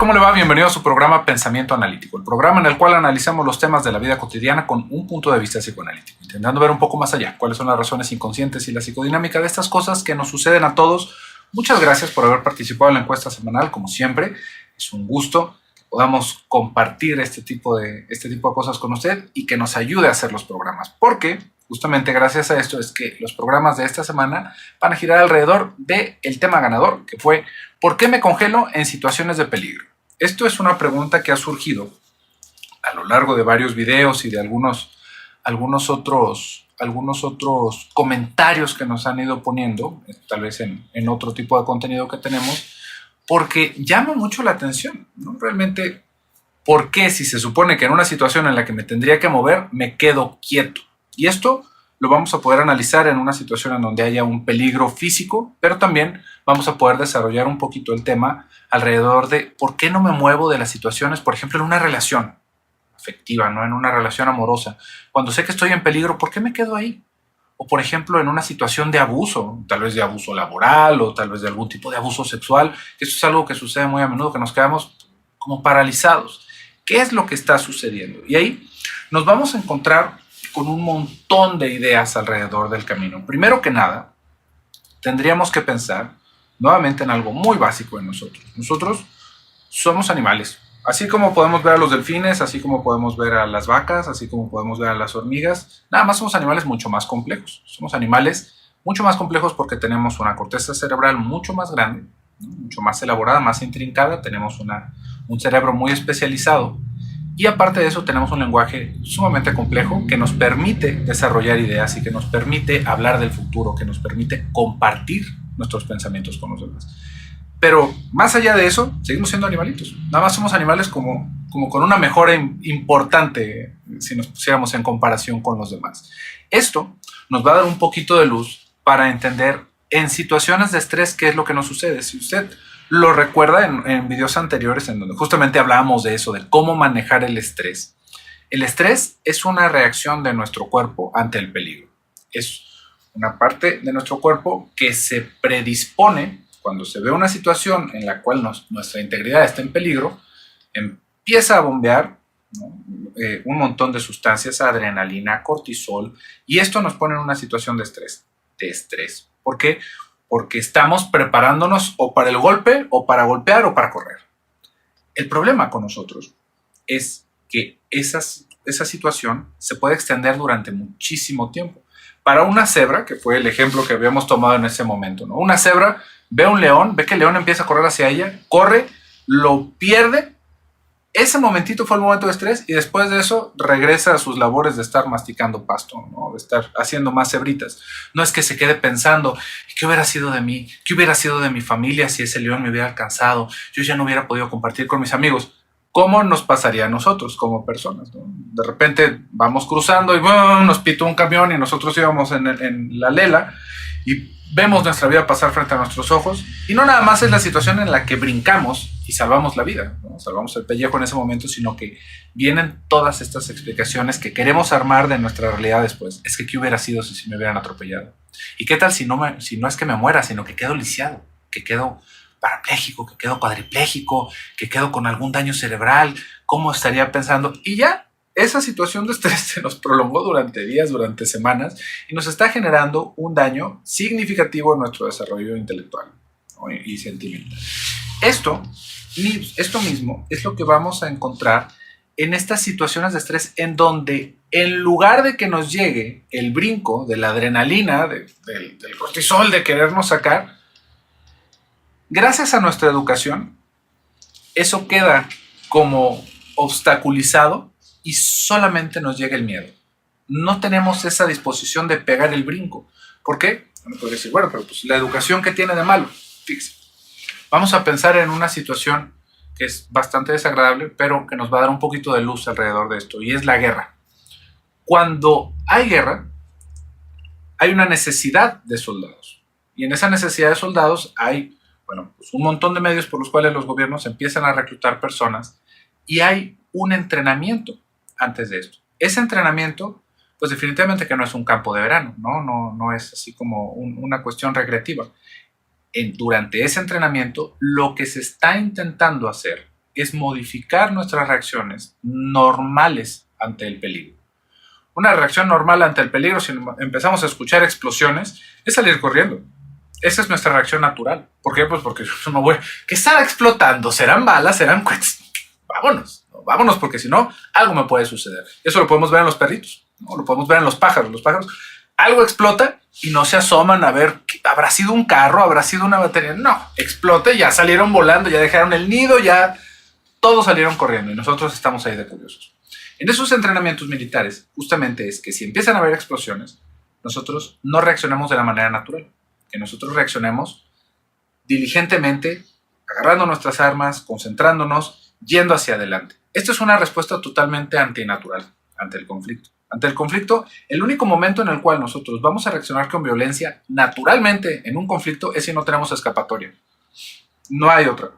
¿cómo le va? Bienvenido a su programa Pensamiento Analítico, el programa en el cual analizamos los temas de la vida cotidiana con un punto de vista psicoanalítico, intentando ver un poco más allá cuáles son las razones inconscientes y la psicodinámica de estas cosas que nos suceden a todos. Muchas gracias por haber participado en la encuesta semanal, como siempre. Es un gusto que podamos compartir este tipo de cosas con usted y que nos ayude a hacer los programas, porque justamente gracias a esto es que los programas de esta semana van a girar alrededor del tema ganador, que fue ¿por qué me congelo en situaciones de peligro? Esto es una pregunta que ha surgido a lo largo de varios videos y de algunos otros comentarios que nos han ido poniendo, tal vez en otro tipo de contenido que tenemos, porque llama mucho la atención, ¿no? Realmente, ¿por qué si se supone que en una situación en la que me tendría que mover, me quedo quieto? Y esto lo vamos a poder analizar en una situación en donde haya un peligro físico, pero también vamos a poder desarrollar un poquito el tema alrededor de por qué no me muevo de las situaciones, por ejemplo, en una relación afectiva, ¿no? En una relación amorosa. Cuando sé que estoy en peligro, ¿por qué me quedo ahí? O, por ejemplo, en una situación de abuso, tal vez de abuso laboral o tal vez de algún tipo de abuso sexual, que eso es algo que sucede muy a menudo, que nos quedamos como paralizados. ¿Qué es lo que está sucediendo? Y ahí nos vamos a encontrar con un montón de ideas alrededor del camino. Primero que nada, tendríamos que pensar nuevamente en algo muy básico en nosotros. Nosotros somos animales. Así como podemos ver a los delfines, así como podemos ver a las vacas, así como podemos ver a las hormigas, nada más somos animales mucho más complejos. Somos animales mucho más complejos porque tenemos una corteza cerebral mucho más grande, mucho más elaborada, más intrincada, tenemos un cerebro muy especializado. Y aparte de eso tenemos un lenguaje sumamente complejo que nos permite desarrollar ideas y que nos permite hablar del futuro, que nos permite compartir nuestros pensamientos con los demás. Pero más allá de eso, seguimos siendo animalitos. Nada más somos animales como con una mejora importante si nos pusiéramos en comparación con los demás. Esto nos va a dar un poquito de luz para entender en situaciones de estrés qué es lo que nos sucede. Si usted lo recuerda en videos anteriores en donde justamente hablábamos de eso, de cómo manejar el estrés. El estrés es una reacción de nuestro cuerpo ante el peligro. Es una parte de nuestro cuerpo que se predispone cuando se ve una situación en la cual nuestra integridad está en peligro, empieza a bombear, ¿no? Un montón de sustancias, adrenalina, cortisol, y esto nos pone en una situación de estrés. ¿Por qué? Porque estamos preparándonos o para el golpe, o para golpear, o para correr. El problema con nosotros es que esa situación se puede extender durante muchísimo tiempo. Para una cebra, que fue el ejemplo que habíamos tomado en ese momento, ¿no? Una cebra ve a un león, ve que el león empieza a correr hacia ella, corre, lo pierde. Ese momentito fue el momento de estrés y después de eso regresa a sus labores de estar masticando pasto, ¿no? De estar haciendo más cebritas. No es que se quede pensando, ¿qué hubiera sido de mí? ¿Qué hubiera sido de mi familia si ese león me hubiera alcanzado? Yo ya no hubiera podido compartir con mis amigos. ¿Cómo nos pasaría a nosotros como personas, ¿no? De repente vamos cruzando y ¡bum!, nos pitó un camión y nosotros íbamos en la lela y vemos nuestra vida pasar frente a nuestros ojos y no nada más es la situación en la que brincamos y salvamos la vida, ¿no? Salvamos el pellejo en ese momento, sino que vienen todas estas explicaciones que queremos armar de nuestra realidad después. Es que ¿qué hubiera sido si me hubieran atropellado? ¿Y qué tal si no es que me muera, sino que quedo lisiado, que quedo parapléjico, que quedo cuadripléjico, que quedo con algún daño cerebral? ¿Cómo estaría pensando? Y ya esa situación de estrés se nos prolongó durante días, durante semanas, y nos está generando un daño significativo en nuestro desarrollo intelectual, ¿no? y sentimental. Esto mismo es lo que vamos a encontrar en estas situaciones de estrés en donde en lugar de que nos llegue el brinco de la adrenalina, del cortisol, de querernos sacar, gracias a nuestra educación, eso queda como obstaculizado y solamente nos llega el miedo. No tenemos esa disposición de pegar el brinco. ¿Por qué? Uno podría decir, bueno, pero pues la educación, ¿qué tiene de malo? Fíjese. Vamos a pensar en una situación que es bastante desagradable, pero que nos va a dar un poquito de luz alrededor de esto, y es la guerra. Cuando hay guerra, hay una necesidad de soldados. Y en esa necesidad de soldados hay, bueno, pues un montón de medios por los cuales los gobiernos empiezan a reclutar personas y hay un entrenamiento antes de esto. Ese entrenamiento, pues definitivamente que no es un campo de verano, no es así como una cuestión recreativa. Durante ese entrenamiento, lo que se está intentando hacer es modificar nuestras reacciones normales ante el peligro. Una reacción normal ante el peligro, si empezamos a escuchar explosiones, es salir corriendo. Esa es nuestra reacción natural. ¿Por qué? Pues porque no voy. ¿Qué estará explotando? ¿Serán balas? ¿Serán cohetes? Vámonos, ¿no? Vámonos, porque si no, algo me puede suceder. Eso lo podemos ver en los perritos, ¿no? Lo podemos ver en los pájaros. Los pájaros, algo explota y no se asoman a ver, ¿habrá sido un carro? ¿Habrá sido una batería? No, explota y ya salieron volando, ya dejaron el nido, ya todos salieron corriendo y nosotros estamos ahí de curiosos. En esos entrenamientos militares, justamente es que si empiezan a haber explosiones, nosotros no reaccionamos de la manera natural, que nosotros reaccionemos diligentemente, agarrando nuestras armas, concentrándonos, yendo hacia adelante. Esto es una respuesta totalmente antinatural ante el conflicto. Ante el conflicto, el único momento en el cual nosotros vamos a reaccionar con violencia naturalmente en un conflicto es si no tenemos escapatoria. No hay otra.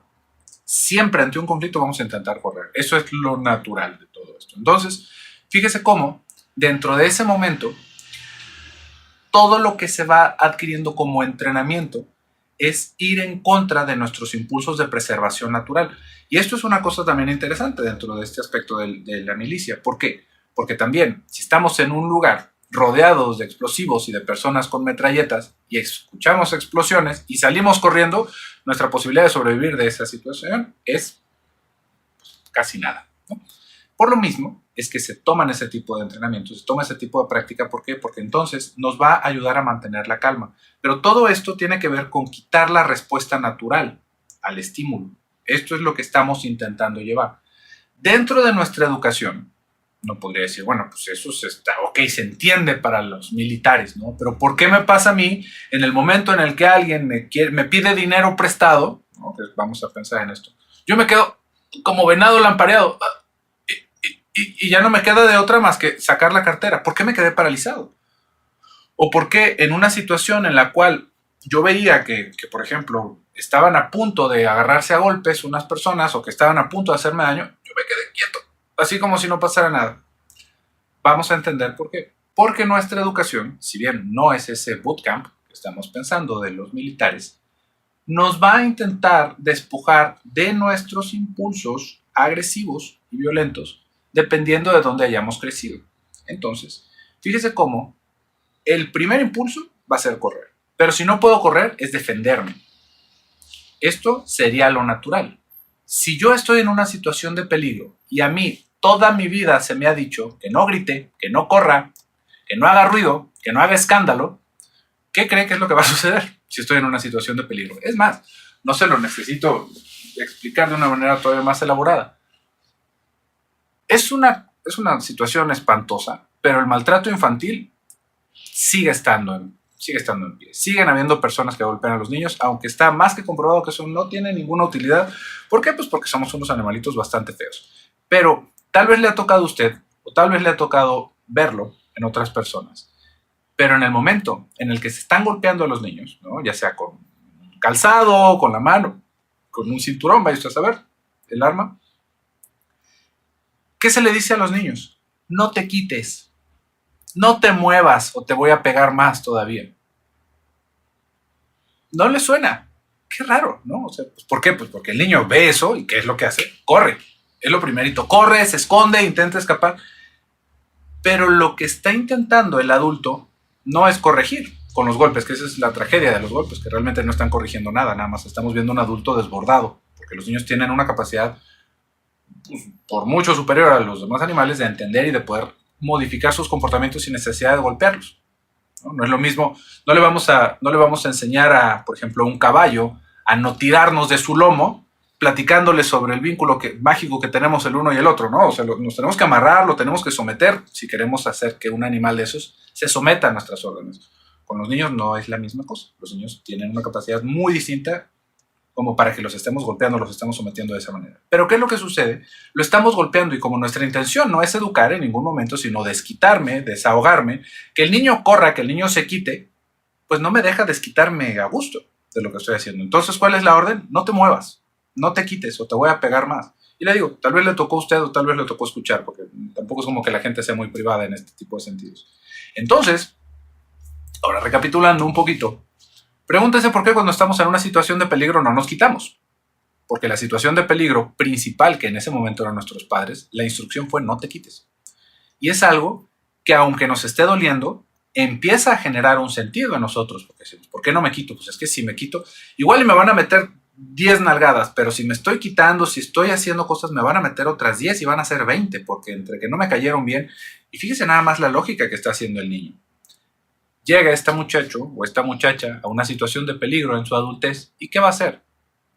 Siempre ante un conflicto vamos a intentar correr. Eso es lo natural de todo esto. Entonces, fíjese cómo dentro de ese momento, todo lo que se va adquiriendo como entrenamiento es ir en contra de nuestros impulsos de preservación natural. Y esto es una cosa también interesante dentro de este aspecto de la milicia. ¿Por qué? Porque también, si estamos en un lugar rodeados de explosivos y de personas con metralletas y escuchamos explosiones y salimos corriendo, nuestra posibilidad de sobrevivir de esa situación es casi nada, ¿no? Por lo mismo es que se toman ese tipo de entrenamientos, se toma ese tipo de práctica. ¿Por qué? Porque entonces nos va a ayudar a mantener la calma. Pero todo esto tiene que ver con quitar la respuesta natural al estímulo. Esto es lo que estamos intentando llevar. Dentro de nuestra educación, no podría decir, bueno, pues eso se entiende para los militares, ¿no? Pero ¿por qué me pasa a mí en el momento en el que alguien me pide dinero prestado? ¿No? Vamos a pensar en esto. Yo me quedo como venado lampareado y ya no me queda de otra más que sacar la cartera. ¿Por qué me quedé paralizado? ¿O por qué en una situación en la cual yo veía que, por ejemplo, estaban a punto de agarrarse a golpes unas personas o que estaban a punto de hacerme daño, yo me quedé quieto, así como si no pasara nada? Vamos a entender por qué. Porque nuestra educación, si bien no es ese bootcamp que estamos pensando de los militares, nos va a intentar despojar de nuestros impulsos agresivos y violentos dependiendo de dónde hayamos crecido. Entonces, fíjese cómo el primer impulso va a ser correr. Pero si no puedo correr, es defenderme. Esto sería lo natural. Si yo estoy en una situación de peligro y a mí toda mi vida se me ha dicho que no grite, que no corra, que no haga ruido, que no haga escándalo, ¿qué cree que es lo que va a suceder si estoy en una situación de peligro? Es más, no se lo necesito explicar de una manera todavía más elaborada. Es una situación espantosa, pero el maltrato infantil sigue estando en pie. Siguen habiendo personas que golpean a los niños, aunque está más que comprobado que eso no tiene ninguna utilidad. ¿Por qué? Pues porque somos unos animalitos bastante feos. Pero tal vez le ha tocado a usted, o tal vez le ha tocado verlo en otras personas. Pero en el momento en el que se están golpeando a los niños, ¿no? Ya sea con calzado, con la mano, con un cinturón, vaya usted a saber, el arma, ¿qué se le dice a los niños? No te quites, no te muevas o te voy a pegar más todavía. ¿No le suena? Qué raro, ¿no? O sea, pues, ¿por qué? Pues porque el niño ve eso y ¿qué es lo que hace? Corre. Es lo primerito. Corre, se esconde, intenta escapar. Pero lo que está intentando el adulto no es corregir con los golpes, que esa es la tragedia de los golpes, que realmente no están corrigiendo nada, nada más estamos viendo un adulto desbordado, porque los niños tienen una capacidad pues, por mucho superior a los demás animales de entender y de poder modificar sus comportamientos sin necesidad de golpearlos. No es lo mismo, no le vamos a enseñar a, por ejemplo, a un caballo a no tirarnos de su lomo platicándole sobre el vínculo mágico que tenemos el uno y el otro, ¿no? O sea, nos tenemos que amarrar, lo tenemos que someter si queremos hacer que un animal de esos se someta a nuestras órdenes. Con los niños no es la misma cosa. Los niños tienen una capacidad muy distinta como para que los estemos golpeando, los estemos sometiendo de esa manera. Pero ¿qué es lo que sucede? Lo estamos golpeando y como nuestra intención no es educar en ningún momento, sino desquitarme, desahogarme, que el niño corra, que el niño se quite, pues no me deja desquitarme a gusto de lo que estoy haciendo. Entonces, ¿cuál es la orden? No te muevas, no te quites o te voy a pegar más. Y le digo, tal vez le tocó a usted o tal vez le tocó escuchar, porque tampoco es como que la gente sea muy privada en este tipo de sentidos. Entonces, ahora recapitulando un poquito, pregúntese por qué cuando estamos en una situación de peligro no nos quitamos. porque la situación de peligro principal, que en ese momento eran nuestros padres, la instrucción fue no te quites. Y es algo que, aunque nos esté doliendo, empieza a generar un sentido en nosotros, porque decimos, ¿por qué no me quito? Pues es que si me quito, igual me van a meter 10 nalgadas, pero si me estoy quitando, si estoy haciendo cosas, me van a meter otras 10 y van a ser 20, porque entre que no me cayeron bien, y fíjese nada más la lógica que está haciendo el niño. Llega este muchacho o esta muchacha a una situación de peligro en su adultez, ¿y qué va a hacer?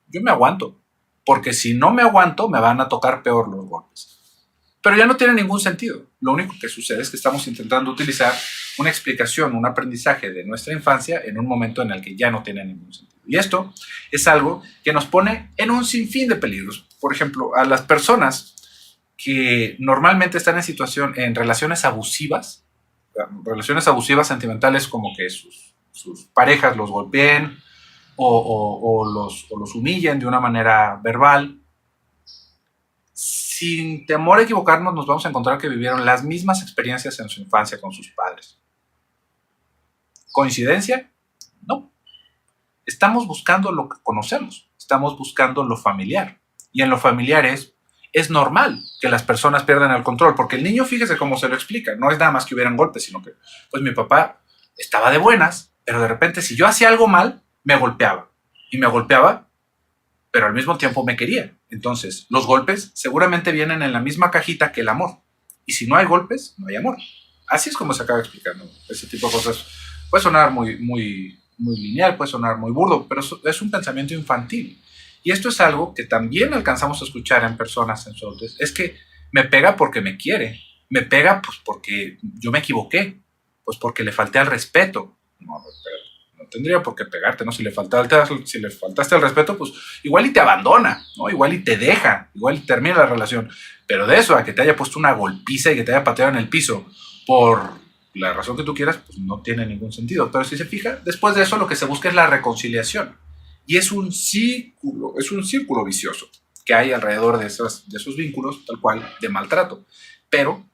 Yo me aguanto, porque si no me aguanto, me van a tocar peor los golpes. Pero ya no tiene ningún sentido. Lo único que sucede es que estamos intentando utilizar una explicación, un aprendizaje de nuestra infancia en un momento en el que ya no tiene ningún sentido. Y esto es algo que nos pone en un sinfín de peligros. Por ejemplo, a las personas que normalmente están en relaciones abusivas sentimentales, como que sus parejas los golpeen o los humillen de una manera verbal. Sin temor a equivocarnos, nos vamos a encontrar que vivieron las mismas experiencias en su infancia con sus padres. ¿Coincidencia? No. Estamos buscando lo que conocemos, estamos buscando lo familiar. Y en lo familiar es normal que las personas pierdan el control, porque el niño, fíjese cómo se lo explica, no es nada más que hubieran golpes, sino que pues mi papá estaba de buenas, pero de repente si yo hacía algo mal, me golpeaba. Y me golpeaba, pero al mismo tiempo me quería. Entonces, los golpes seguramente vienen en la misma cajita que el amor. Y si no hay golpes, no hay amor. Así es como se acaba explicando. Ese tipo de cosas puede sonar muy lineal, puede sonar muy burdo, pero es un pensamiento infantil. Y esto es algo que también alcanzamos a escuchar en personas en su adultez. Es que me pega porque me quiere. Me pega pues porque yo me equivoqué. Pues porque le falté al respeto. No tendría por qué pegarte, ¿no? Si le faltaste al respeto, pues igual y te abandona, ¿no? Igual y te deja, igual y termina la relación. Pero de eso a que te haya puesto una golpiza y que te haya pateado en el piso por la razón que tú quieras, pues no tiene ningún sentido. Pero si se fija, después de eso lo que se busca es la reconciliación. Y es un círculo vicioso que hay alrededor de esos vínculos, tal cual, de maltrato. Pero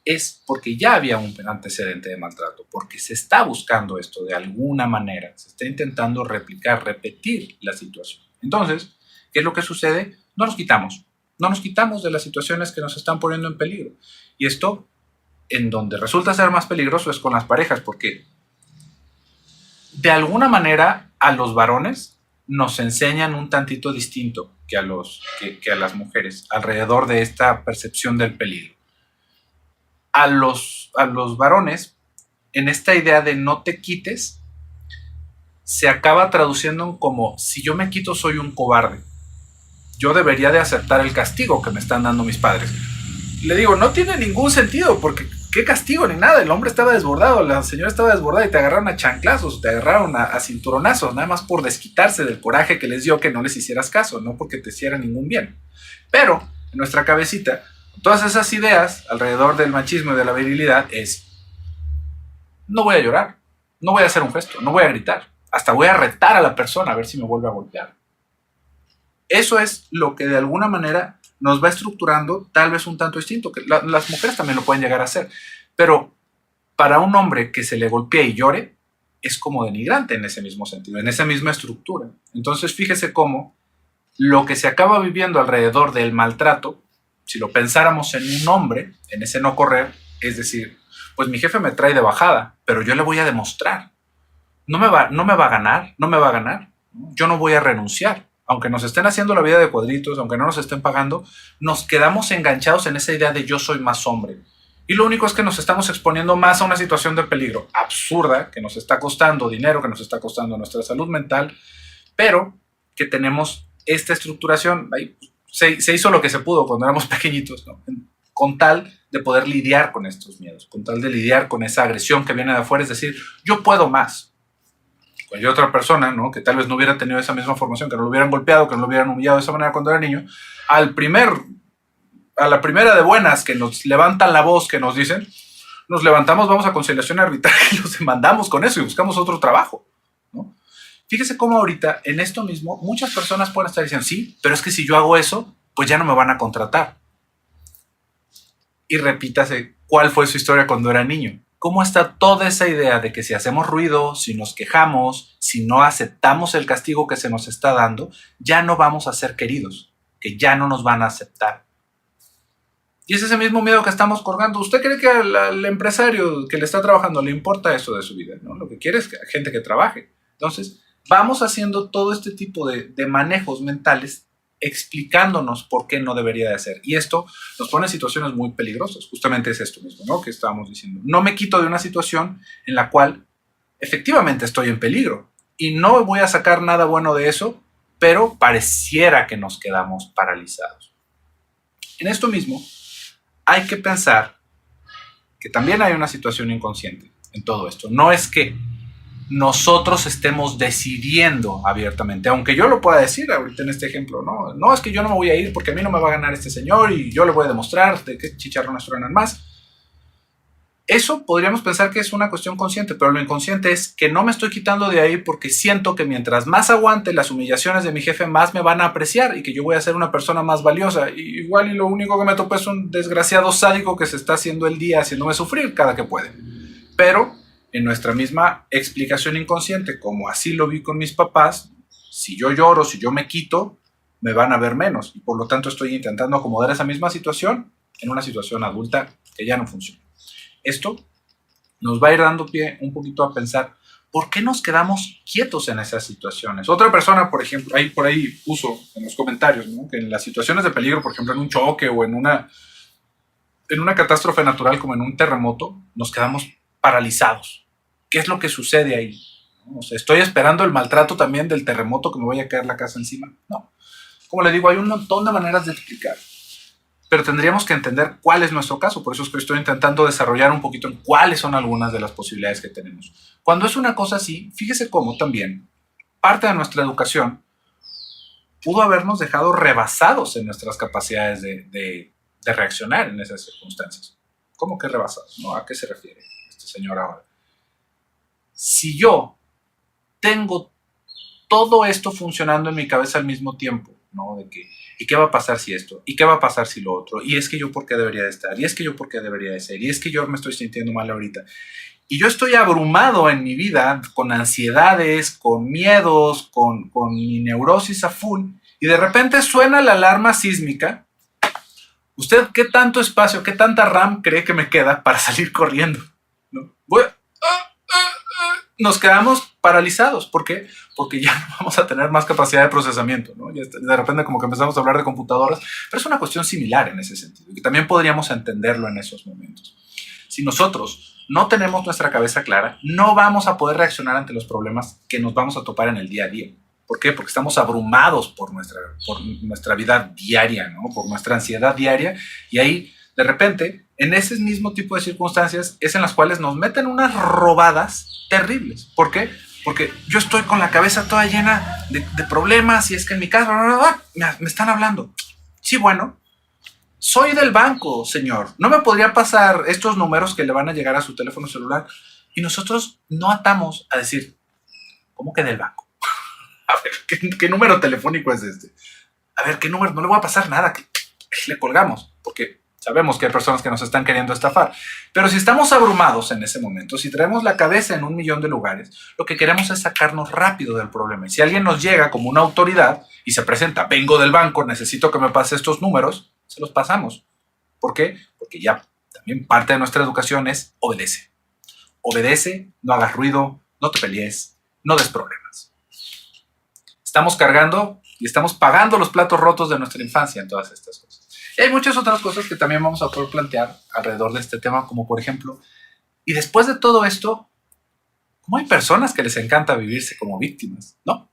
es porque ya había un antecedente de maltrato, porque se está buscando esto de alguna manera, se está intentando repetir la situación. Entonces, ¿qué es lo que sucede? No nos quitamos de las situaciones que nos están poniendo en peligro. Y esto, en donde resulta ser más peligroso, es con las parejas, porque de alguna manera a los varones nos enseñan un tantito distinto que a las mujeres alrededor de esta percepción del peligro. A los varones, en esta idea de no te quites, se acaba traduciendo como, si yo me quito soy un cobarde. Yo debería de aceptar el castigo que me están dando mis padres. Le digo, no tiene ningún sentido, porque qué castigo ni nada. El hombre estaba desbordado, la señora estaba desbordada y te agarraron a chanclazos, te agarraron a cinturonazos, nada más por desquitarse del coraje que les dio que no les hicieras caso, no porque te hiciera ningún bien. Pero en nuestra cabecita, todas esas ideas alrededor del machismo y de la virilidad es, no voy a llorar, no voy a hacer un gesto, no voy a gritar, hasta voy a retar a la persona a ver si me vuelve a golpear. Eso es lo que de alguna manera nos va estructurando, tal vez un tanto distinto, que las mujeres también lo pueden llegar a hacer, pero para un hombre que se le golpee y llore, es como denigrante en ese mismo sentido, en esa misma estructura. Entonces fíjese cómo lo que se acaba viviendo alrededor del maltrato, si lo pensáramos en un hombre, en ese no correr, es decir, pues mi jefe me trae de bajada, pero yo le voy a demostrar. No me va a ganar, yo no voy a renunciar. Aunque nos estén haciendo la vida de cuadritos, aunque no nos estén pagando, nos quedamos enganchados en esa idea de yo soy más hombre. Y lo único es que nos estamos exponiendo más a una situación de peligro absurda, que nos está costando dinero, que nos está costando nuestra salud mental, pero que tenemos esta estructuración. Se hizo lo que se pudo cuando éramos pequeñitos, ¿no? Con tal de poder lidiar con estos miedos, con tal de lidiar con esa agresión que viene de afuera, es decir, yo puedo más. Cualquier otra persona, ¿no?, que tal vez no hubiera tenido esa misma formación, que no lo hubieran golpeado, que no lo hubieran humillado de esa manera cuando era niño, a la primera de buenas que nos levantan la voz, que nos dicen, nos levantamos, vamos a conciliación arbitral y los demandamos con eso y buscamos otro trabajo, ¿no? Fíjese cómo ahorita, en esto mismo, muchas personas pueden estar diciendo, sí, pero es que si yo hago eso, pues ya no me van a contratar. Y repítase, ¿cuál fue su historia cuando era niño? cómo está toda esa idea de que si hacemos ruido, si nos quejamos, si no aceptamos el castigo que se nos está dando, ya no vamos a ser queridos, que ya no nos van a aceptar. Y es ese mismo miedo que estamos colgando. ¿Usted cree que al empresario que le está trabajando le importa eso de su vida? ¿No? Lo que quiere es que gente que trabaje. Entonces, vamos haciendo todo este tipo de manejos mentales explicándonos por qué no debería de hacer. Y esto nos pone en situaciones muy peligrosas. Justamente es esto mismo, ¿no?, que estábamos diciendo. No me quito de una situación en la cual efectivamente estoy en peligro y no voy a sacar nada bueno de eso, pero pareciera que nos quedamos paralizados. En esto mismo, hay que pensar que también hay una situación inconsciente en todo esto. No es que nosotros estemos decidiendo abiertamente, aunque yo lo pueda decir ahorita en este ejemplo, no es que yo no me voy a ir porque a mí no me va a ganar este señor y yo le voy a demostrar de qué chicharrones truenan más. Eso podríamos pensar que es una cuestión consciente, pero lo inconsciente es que no me estoy quitando de ahí porque siento que mientras más aguante las humillaciones de mi jefe, más me van a apreciar y que yo voy a ser una persona más valiosa. Y igual y lo único que me topo es un desgraciado sádico que se está haciendo el día haciéndome sufrir cada que puede. Pero en nuestra misma explicación inconsciente, como así lo vi con mis papás, si yo lloro, si yo me quito, me van a ver menos. Y por lo tanto estoy intentando acomodar esa misma situación en una situación adulta que ya no funciona. Esto nos va a ir dando pie un poquito a pensar por qué nos quedamos quietos en esas situaciones. Otra persona, por ejemplo, por ahí puso en los comentarios, ¿no?, que en las situaciones de peligro, por ejemplo, en un choque o en una catástrofe natural como en un terremoto, nos quedamos paralizados. ¿Qué es lo que sucede ahí? O sea, ¿estoy esperando el maltrato también del terremoto que me vaya a caer la casa encima? No. Como le digo, hay un montón de maneras de explicar. Pero tendríamos que entender cuál es nuestro caso. Por eso es que estoy intentando desarrollar un poquito en cuáles son algunas de las posibilidades que tenemos. Cuando es una cosa así, fíjese cómo también parte de nuestra educación pudo habernos dejado rebasados en nuestras capacidades de reaccionar en esas circunstancias. ¿Cómo que rebasados? ¿No? ¿A qué se refiere este señor ahora? Si yo tengo todo esto funcionando en mi cabeza al mismo tiempo, ¿no? De que, ¿y qué va a pasar si esto? ¿Y qué va a pasar si lo otro? ¿Y es que yo por qué debería de estar? ¿Y es que yo por qué debería de ser? ¿Y es que yo me estoy sintiendo mal ahorita? Y yo estoy abrumado en mi vida con ansiedades, con miedos, con mi neurosis a full, y de repente suena la alarma sísmica. ¿Usted qué tanto espacio, qué tanta RAM cree que me queda para salir corriendo? ¿No? Nos quedamos paralizados. ¿Por qué? Porque ya no vamos a tener más capacidad de procesamiento, ¿no? Y de repente como que empezamos a hablar de computadoras, pero es una cuestión similar en ese sentido, que también podríamos entenderlo en esos momentos. Si nosotros no tenemos nuestra cabeza clara, no vamos a poder reaccionar ante los problemas que nos vamos a topar en el día a día. ¿Por qué? Porque estamos abrumados por nuestra vida diaria, ¿no? Por nuestra ansiedad diaria, y ahí, de repente, en ese mismo tipo de circunstancias es en las cuales nos meten unas robadas terribles. ¿Por qué? Porque yo estoy con la cabeza toda llena de problemas y es que en mi casa me están hablando. Sí, bueno, soy del banco, señor. ¿No me podría pasar estos números que le van a llegar a su teléfono celular? Y nosotros no atamos a decir, ¿cómo que del banco? A ver, ¿qué número telefónico es este? A ver, ¿qué número? No le voy a pasar nada. Le colgamos, porque sabemos que hay personas que nos están queriendo estafar. Pero si estamos abrumados en ese momento, si traemos la cabeza en 1.000.000 de lugares, lo que queremos es sacarnos rápido del problema. Y si alguien nos llega como una autoridad y se presenta, vengo del banco, necesito que me pase estos números, se los pasamos. ¿Por qué? Porque ya también parte de nuestra educación es obedece. Obedece, no hagas ruido, no te pelees, no des problemas. Estamos cargando y estamos pagando los platos rotos de nuestra infancia en todas estas cosas. Y hay muchas otras cosas que también vamos a poder plantear alrededor de este tema, como por ejemplo, y después de todo esto, ¿cómo hay personas que les encanta vivirse como víctimas, no?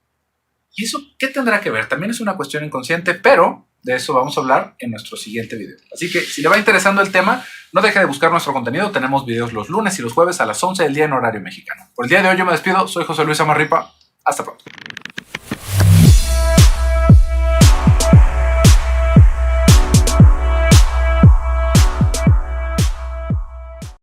¿Y eso qué tendrá que ver? También es una cuestión inconsciente, pero de eso vamos a hablar en nuestro siguiente video. Así que si le va interesando el tema, no deje de buscar nuestro contenido. Tenemos videos los lunes y los jueves a las 11 del día en horario mexicano. Por el día de hoy yo me despido. Soy José Luis Amarripa. Hasta pronto.